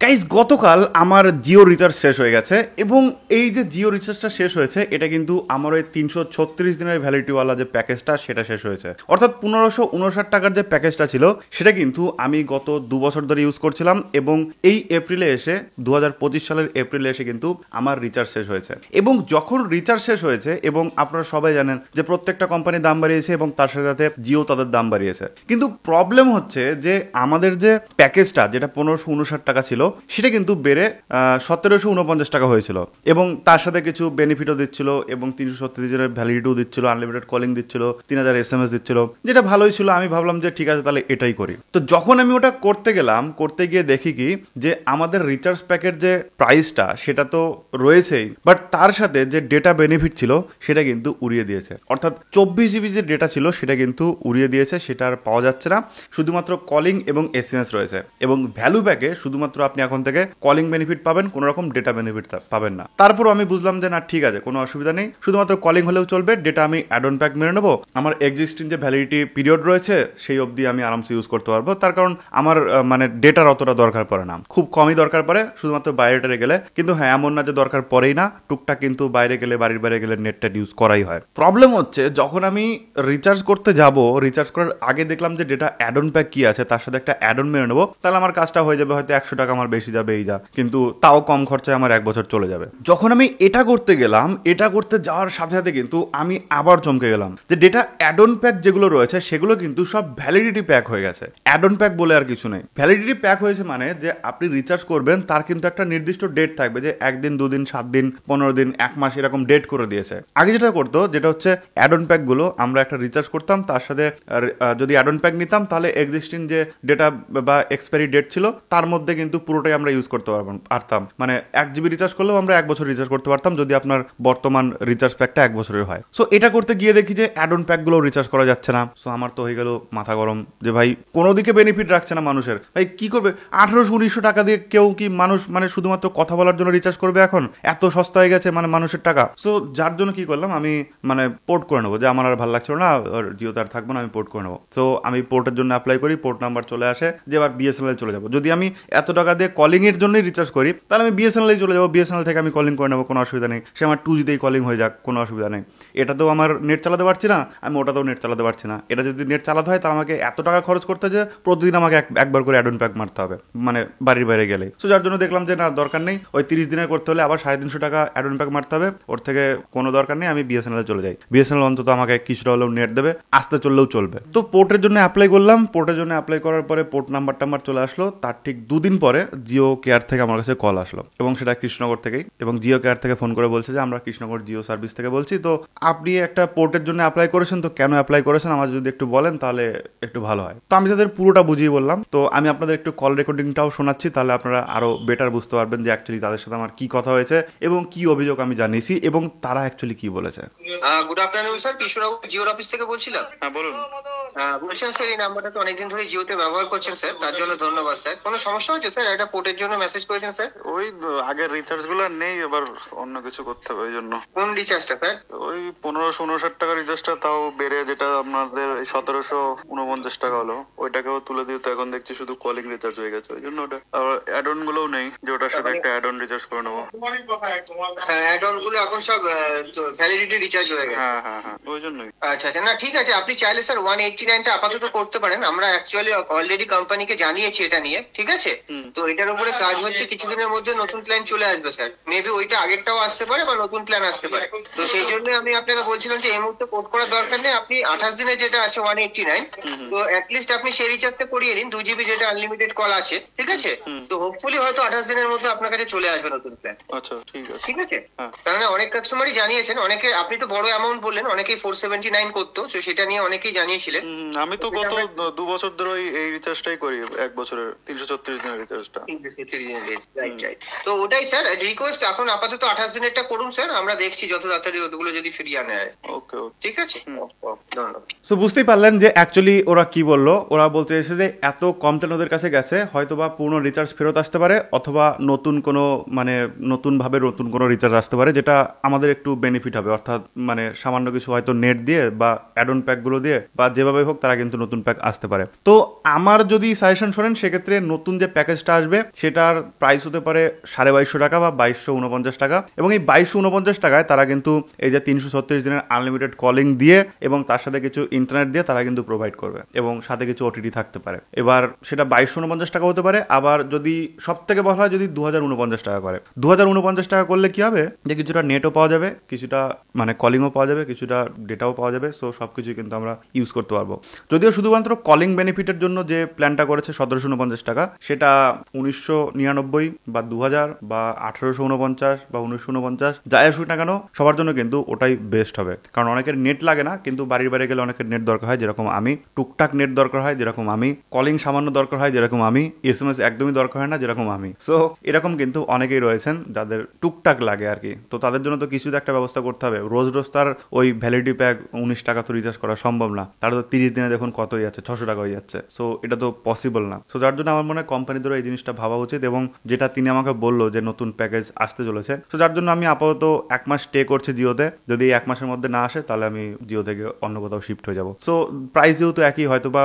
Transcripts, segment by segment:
Guys, গতকাল আমার Jio recharge শেষ হয়ে গেছে এবং এই যে জিও রিচার্জটা শেষ হয়েছে এটা কিন্তু আমার ওই 336 দিনের ভ্যালিডিটিওয়ালা যে প্যাকেজটা সেটা শেষ হয়েছে। অর্থাৎ 1559 টাকার যে প্যাকেজটা ছিল সেটা কিন্তু আমি গত 2 বছর ধরে ইউজ করছিলাম এবং এই এপ্রিলে এসে 2025 সালের এপ্রিলে এসে কিন্তু আমার রিচার্জ শেষ হয়েছে। এবং যখন রিচার্জ শেষ হয়েছে এবং আপনারা সবাই জানেন যে প্রত্যেকটা কোম্পানি দাম বাড়িয়েছে এবং তার সাথে সাথে জিও তাদের দাম বাড়িয়েছে, কিন্তু প্রবলেম হচ্ছে যে আমাদের যে প্যাকেজটা যেটা 1559 টাকা ছিল সেটা কিন্তু বেড়ে 1749 টাকা হয়েছিল এবং তার সাথে কিছু বেনিফিটও দিচ্ছিল এবং 336 দিনের ভ্যালিডিটিও দিচ্ছিল, আনলিমিটেড কলিং দিচ্ছিল, 3000 SMS দিচ্ছিল, যেটা ভালোই ছিল। আমি ভাবলাম যে ঠিক আছে তাহলে এটাই করি। তো যখন আমি ওটা করতে গেলাম, করতে গিয়ে দেখি কি যে আমাদের রিচার্জ প্যাকের যে প্রাইসটা সেটা তো রয়েছেই, বাট তার সাথে যে ডেটা বেনিফিট ছিল সেটা কিন্তু উড়িয়ে দিয়েছে। অর্থাৎ 24 জিবি যে ডেটা ছিল সেটা কিন্তু উড়িয়ে দিয়েছে, সেটা আর পাওয়া যাচ্ছে না। শুধুমাত্র কলিং এবং SMS রয়েছে এবং ভ্যালু প্যাকে শুধুমাত্র আপনি এখন থেকে কলিং বেনিফিট পাবেন, কোনো রকম ডেটা বেনিফিট পাবেন না। তারপর আমি বুঝলাম যে না ঠিক আছে, কোনো অসুবিধা নেই, শুধুমাত্র কলিং হলেও চলবে, ডেটা আমি অ্যাড অন প্যাক মেরে নেবো, আমার এক্সিস্টিং যে ভ্যালিডিটি পিরিয়ড রয়েছে সেই অবধি আমি আরামসে ইউজ করতে পারবো। তার কারণ আমার মানে ডেটার অতটা দরকার পড়ে না, খুব কমই দরকার পড়ে শুধুমাত্র বাইরে গেলে। কিন্তু হ্যাঁ, এমন না যে দরকার পড়েই না, টুকটাক কিন্তু বাইরে গেলে, বাড়ির বাইরে গেলে নেটটা ইউজ করাই হয়। প্রবলেম হচ্ছে যখন আমি রিচার্জ করতে যাব, রিচার্জ করার আগে দেখলাম যে ডেটা অ্যাড অন প্যাক কি আছে, তার সাথে একটা অ্যাড অন মেরে নেবো, তাহলে আমার কাজটা হয়ে যাবে, হয়তো 100 টাকা আমার বেশি যাবে এই যা, কিন্তু তাও কম খরচায় আমার 1 বছর চলে যাবে। যখন আমি এটা করতে গেলাম, এটা করতে যাওয়ার সাথে সাথে কিন্তু আমি আবার চমকে গেলাম যে ডেটা অ্যাড অন প্যাক যেগুলো রয়েছে সেগুলো কিন্তু সব ভ্যালিডিটি প্যাক হয়ে গেছে। অ্যাড অন প্যাক বলে আর কিছু নেই, ভ্যালিডিটি প্যাক হয়েছে মানে যে আপনি রিচার্জ করবেন তার কিন্তু একটা নির্দিষ্ট ডেট থাকবে, যে 1 দিন, 2 দিন, 7 দিন, 15 দিন, 1 মাস, এরকম ডেট করে দিয়েছে। আগে যেটা করতো যেটা হচ্ছে অ্যাড অন প্যাক গুলো, আমরা একটা রিচার্জ করতাম, তার সাথে যদি অ্যাড অন প্যাক নিতাম তাহলে এক্সিস্টিং যে ডেটা বা এক্সপায়ারি ডেট ছিল তার মধ্যে কিন্তু পুরোটাই আমরা ইউজ করতে পারতাম। মানে 1 জিবি রিচার্জ করলেও আমরা 1 বছর রিচার্জ করতে পারতাম যদি আপনার বর্তমান রিচার্জ প্যাকটা 1 বছরের হয়। সো এটা করতে গিয়ে দেখি যে অ্যাড অন প্যাক গুলো রিচার্জ করা যাচ্ছে না। সো আমার তো হয়ে গেল মাথা গরম যে ভাই কোনো দিকে বেনিফিট রাখছে না মানুষের, ভাই কি করবে? 1800-1900 টাকা দিয়ে কেউ কি মানুষ মানে শুধুমাত্র কথা বলার জন্য রিচার্জ করবে? এখন এত সস্তা হয়ে গেছে মানে মানুষের টাকা। সো যার জন্য কি করলাম, আমি মানে পোর্ট করে নেবো, যে আমার আর ভালো লাগছিল না, জিওতে আর থাকবো না, আমি পোর্ট করে নেবো। তো আমি পোর্টের জন্য অ্যাপ্লাই করি, পোর্ট নাম্বার চলে আসে যে এবার বিএসএনএল চলে যাবো। যদি আমি এত টাকা দিয়ে কলিং এর জন্যই রিচার্জ করি তাহলে আমি বিএসএনএল চলে যাবো, বিএসএনএল থেকে আমি কলিং করে নেবো, কোনো অসুবিধা নেই। সে আমার 2G তেই কলিং হয়ে যাক, কোনো অসুবিধা নেই। এটাতেও আমার নেট চালাতে পারছি না, আমি ওটাতেও নেট চালাতে পারছি না। এটা যদি নেট চালাতে হয় তাহলে আমাকে এত টাকা খরচ করতে যে প্রতিদিন আমাকে একবার করে অ্যাড অন প্যাক মারতে হবে, মানে বাড়ির বাইরে গেলে। সো যার জন্য দেখলাম যে না, দরকার নেই, ওই 30 দিনের করতে হলে আবার 350 টাকা অ্যাড অন প্যাক মারতে হবে, ওর থেকে কোনো দরকার নেই, আমি বিএসএনএল চলে যাই। বিএসএনএল অন্তত আমাকে কিছুটা হলেও নেট দেবে, আসতে চললেও চলবে। তো পোর্টের জন্য অ্যাপ্লাই করলাম, পোর্টের জন্য অ্যাপ্লাই করার পরে পোর্ট নাম্বার চলে আসলো। তার ঠিক 2 দিন পরে জিও কেয়ার থেকে আমার কাছে কল আসলো এবং সেটা কৃষ্ণনগর থেকেই, এবং জিও কেয়ার থেকে ফোন করে বলছে যে আমরা কৃষ্ণনগর জিও সার্ভিস থেকে বলছি, তো আপনি একটা পোর্টের জন্য অ্যাপ্লাই করেছেন, তো কেন অ্যাপ্লাই করেছেন আমার যদি একটু বলেন তাহলে একটু ভালো হয়। তো আমি তাদের পুরোটা বুঝিয়ে বললাম। তো আমি আপনাদের একটু কল রেকর্ডিংটাও শোনাচ্ছি, তাহলে আপনারা আরো বেটার বুঝতে পারবেন যে অ্যাকচুয়ালি তাদের সাথে আমার কি কথা হয়েছে এবং কি অভিযোগ আমি জানিয়েছি এবং তারা অ্যাকচুয়ালি কি বলেছে। গুড আফটারনুন স্যার, কৃষ্ণনগর জিওর অফিস থেকে বলছিলাম। হ্যাঁ বলুন। বলছেন স্যার এই নাম্বারটা তো অনেকদিন ধরে জিওতে ব্যবহার করছেন স্যার, তার জন্য ধন্যবাদ স্যার। কোনো সমস্যা হয়েছে স্যার? একটা পোর্টের জন্য মেসেজ করেছেন স্যার। ওই আগের রিচার্জ গুলো নেই, এবার অন্য কিছু করতে হবে ওই জন্য। কোন রিচার্জটা স্যার? ওই 1559 টাকা রিচার্জটা, তাও বেড়ে যেটা আপনাদের 1749 টাকা হলো, ওইটাকেও তুলে দিয়ে তো এখন দেখছি শুধু কলিং রিচার্জ হয়ে গেছে, ওই জন্য ওটা। আবার অ্যাড অন গুলোও নেই যে ওটার সাথে একটা অ্যাড অন রিচার্জ করে নেবো। হ্যাঁ, অ্যাড অন গুলো এখন সব ভ্যালিডিটি রিচার্জ হয়ে গেছে। হ্যাঁ ওই জন্যই। আচ্ছা আচ্ছা, না ঠিক আছে, আপনি চাইলে স্যার 189টা আপাতত করতে পারেন। আমরা অ্যাকচুয়ালি অলরেডি কোম্পানিকে জানিয়েছি এটা নিয়ে, ঠিক আছে? তো এটার উপরে কাজ হচ্ছে, কিছুদিনের মধ্যে নতুন প্ল্যান চলে আসবে স্যার। মেবি ওইটা আগেরটাও আসতে পারে বা নতুন প্ল্যান আসতে পারে। তো সেই জন্য আমি আপনাকে বলছিলাম যে এই মুহূর্তে কোড করার দরকার নেই, আপনি 28 দিনের যেটা আছে 189, তো অ্যাটলিস্ট আপনি সেই রিচার্জটা করিয়ে নিন, 2 জিবি যেটা আনলিমিটেড কল আছে, ঠিক আছে? তো হোপফুলি হয়তো 28 দিনের মধ্যে আপনার কাছে চলে আসবে নতুন প্ল্যান। আচ্ছা ঠিক আছে, ঠিক আছে? কারণ অনেক কাস্টমারই জানিয়েছেন, অনেকে, আপনি তো বড় অ্যামাউন্ট বললেন, অনেকেই 479 করতো, তো সেটা নিয়ে অনেকেই জানিয়েছিলেন। আমি তো গত 2 বছর ধরে এই রিচার্জটাই করি, 1 বছরের 336 দিনের রিচার্জটা। তো ওটাই স্যার রিকোয়েস্ট, এখন আপাতত 28 দিনেরটা করুন স্যার, আমরা দেখছি যত তাড়াতাড়ি ওগুলো যদি ফিরিয়ে আনে। ওকে ঠিক আছে, ধন্যবাদ। সো বুঝতেই পারলেন যে অ্যাকচুয়ালি ওরা কি বললো। ওরা বলতে এসেছে যে এত কম প্ল্যান ওদের কাছে গেছে, হয়তোবা পুরনো রিচার্জ ফেরত আসতে পারে অথবা নতুন কোনো মানে নতুনভাবে নতুন কোনো রিচার্জ আসতে পারে যেটা আমাদের একটু বেনিফিট হবে, অর্থাৎ মানে সামান্য কিছু হয়তো নেট দিয়ে বা অ্যাড অন প্যাকগুলো দিয়ে বা যেভাবে যেভাবে হোক তারা কিন্তু নতুন প্যাক আসতে পারে। তো আমার যদি সাজেশন শোনেন সেক্ষেত্রে নতুন যে প্যাকেজটা আসবে সেটার প্রাইস হতে পারে 2250 টাকা বা 2249 টাকা, এবং এই 2249 টাকায় তারা কিন্তু এই যে 336 দিনের আনলিমিটেড কলিং দিয়ে এবং তার সাথে কিছু ইন্টারনেট দিয়ে তারা কিন্তু প্রোভাইড করবে এবং সাথে কিছু ওটিটি থাকতে পারে। এবার সেটা 2249 টাকা হতে পারে, আবার যদি সব থেকে বলা হয় যদি 2049 টাকা করে, 2049 টাকা করলে কি হবে যে কিছুটা নেটও পাওয়া যাবে, কিছুটা মানে কলিংও পাওয়া যাবে, কিছুটা ডেটাও পাওয়া যাবে। সো সবকিছু কিন্তু আমরা ইউজ করতে পারবো। যদিও শুধুমাত্র কলিং বেনিফিটের জন্য যে প্ল্যানটা করেছে 1749 টাকা, সেটা 1999 বা 2000 বা 1849 বা 1949 যাই আসুক না কেন সবার জন্য কিন্তু ওটাই বেস্ট হবে। কারণ অনেকের নেট লাগে না, কিন্তু বাড়ির বাইরে গেলে অনেকের নেট দরকার হয় যেরকম আমি, টুকটাক নেট দরকার হয় যেরকম আমি, কলিং সামান্য দরকার হয় যেরকম আমি, SMS একদমই দরকার হয় না যেরকম আমি। সো এরকম কিন্তু অনেকেই রয়েছেন যাদের টুকটাক লাগে আর কি। তো তাদের জন্য তো কিছু একটা ব্যবস্থা করতে হবে। রোজ রোজ তার ওই ভ্যালিডিটি প্যাক 19 টাকা তো রিচার্জ করা সম্ভব না, তারা তো 30 দিনে দেখুন কত হয়ে যাচ্ছে, 600 টাকা হয়ে যাচ্ছে। সো এটা তো পসিবল না। সো যার জন্য আমার মনে হয় কোম্পানিদেরও এই জিনিসটা ভাবা উচিত, এবং যেটা তিনি আমাকে বললো যে নতুন প্যাকেজ আসতে চলেছে, তো যার জন্য আমি আপাতত 1 মাস স্টে করছি জিওতে। যদি 1 মাসের মধ্যে না আসে তাহলে আমি জিও থেকে অন্য কোথাও শিফট হয়ে যাব। সো প্রাইস যেহেতু একই, হয়তো বা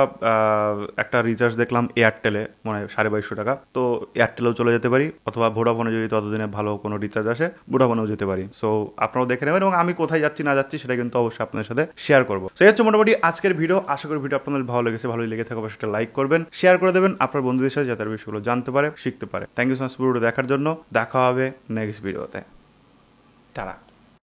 একটা রিচার্জ দেখলাম এয়ারটেলে মানে 2250 টাকা, তো এয়ারটেলেও চলে যেতে পারি, অথবা ভোডাফোনে যদি ততদিনে ভালো কোনো রিচার্জ আসে ভোডাফোনেও যেতে পারি। সো আপনারাও দেখে নেবেন, এবং আমি কোথায় যাচ্ছি না যাচ্ছি সেটা কিন্তু অবশ্যই আপনাদের সাথে শেয়ার করবো। তো এই হচ্ছে মোটামুটি আজকের ভিডিও। আশা করি ভিডিও আপনাদের ভালো লেগেছে, ভালোই লেগে থাকে অবশ্যই লাইক করবেন, শেয়ার করে দেবেন আপনার বন্ধুদের সাথে যাতে বিষয়গুলো জানতে পারে, শিখতে পারে। থ্যাংক ইউ সো মাচ ভিডিওটা দেখার জন্য। দেখা হবে নেক্সট ভিডিওতে। টাটা।